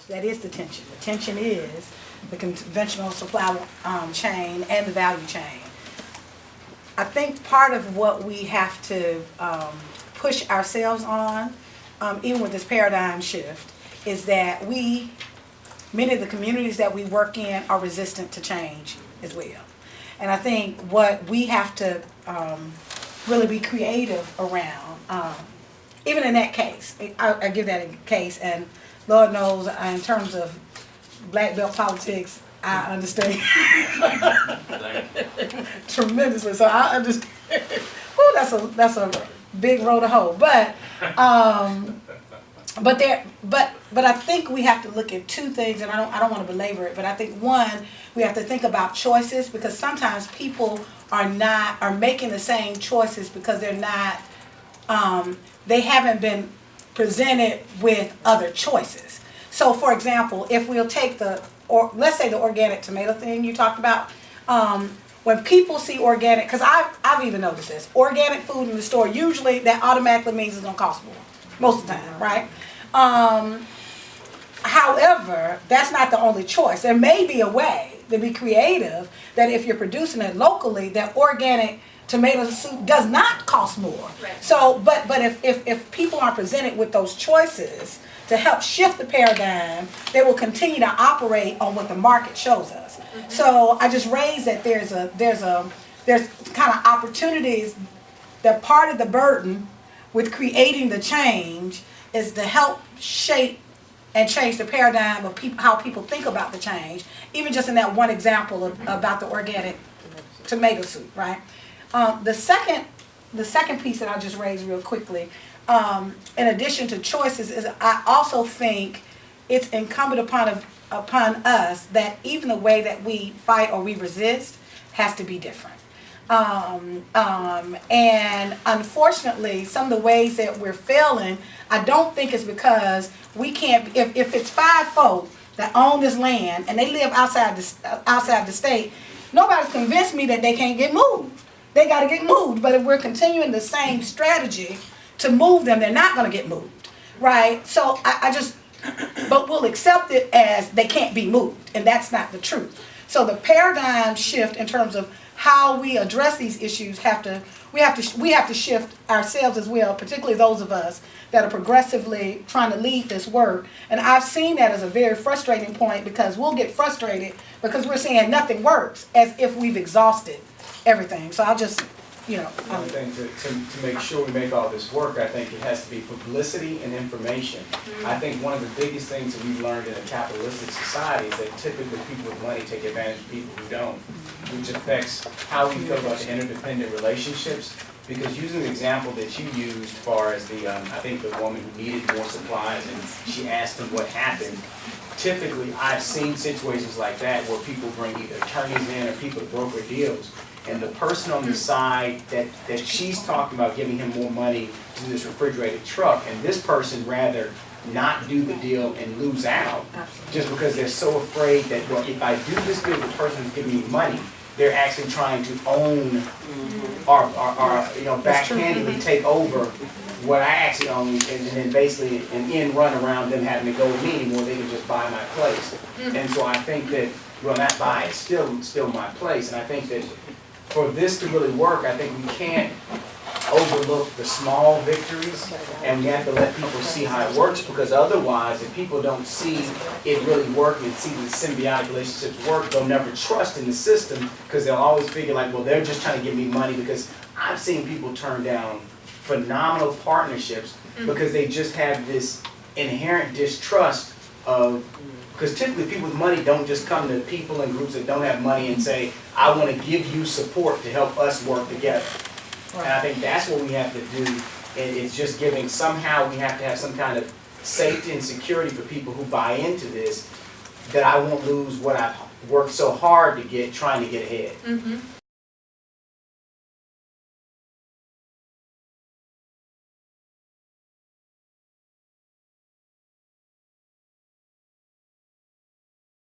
That is the tension. The tension is the conventional supply chain and the value chain. I think part of what we have to push ourselves on, even with this paradigm shift, is that many of the communities that we work in are resistant to change as well. And I think what we have to really be creative around, even in that case, I give that a case, and Lord knows in terms of black belt politics, I understand tremendously. So I understand. Well, that's a big road to hoe. But I think we have to look at two things, and I don't want to belabor it. But I think one, we have to think about choices, because sometimes people are making the same choices because they're not. They haven't been presented with other choices. So, for example, if we'll take let's say the organic tomato thing you talked about, when people see organic, because I've even noticed this, organic food in the store, usually that automatically means it's going to cost more, most of the time, right? However, that's not the only choice. There may be a way to be creative that if you're producing it locally, that organic tomato soup does not cost more. Right. So, but if people are presented with those choices to help shift the paradigm, they will continue to operate on what the market shows us. Mm-hmm. So I just raised that there's kind of opportunities, that part of the burden with creating the change is to help shape and change the paradigm of how people think about the change. Even just in that one example about the organic tomato soup, right? The second piece that I'll just raise real quickly, in addition to choices, is I also think it's incumbent upon us that even the way that we fight or we resist has to be different. And unfortunately, some of the ways that we're failing, I don't think it's because we can't. If it's 5 folk that own this land and they live outside the state, nobody's convinced me that they can't get moved. They got to get moved. But if we're continuing the same strategy to move them, they're not going to get moved, right? So but we'll accept it as they can't be moved, and that's not the truth. So the paradigm shift in terms of how we address these issues we have to shift ourselves as well, particularly those of us that are progressively trying to lead this work. And I've seen that as a very frustrating point, because we'll get frustrated because we're saying nothing works, as if we've exhausted everything. So I'll just, One thing to make sure we make all this work, I think it has to be publicity and information. I think one of the biggest things that we've learned in a capitalistic society is that typically people with money take advantage of people who don't, which affects how we feel about the interdependent relationships. Because using the example that you used as far as I think the woman who needed more supplies and she asked him what happened, typically I've seen situations like that where people bring either attorneys in or people to broker deals. And the person on the side that she's talking about giving him more money to do this refrigerated truck, and this person rather not do the deal and lose out just because they're so afraid that, well, if I do this deal with the person who's giving me money, they're actually trying to own or backhandedly take over what I actually own, and then basically an end run around them having to go with me anymore. They can just buy my place. And so I think that, well, not buy, it's still my place. And I think that for this to really work, I think we can't overlook the small victories, and we have to let people see how it works, because otherwise, if people don't see it really working and see the symbiotic relationships work, they'll never trust in the system, because they'll always figure like, well, they're just trying to give me money. Because I've seen people turn down phenomenal partnerships because they just have this inherent distrust of, because typically people with money don't just come to people and groups that don't have money and say, I want to give you support to help us work together. Right. And I think that's what we have to do. And it's just giving, somehow we have to have some kind of safety and security for people who buy into this, that I won't lose what I've worked so hard to get, trying to get ahead.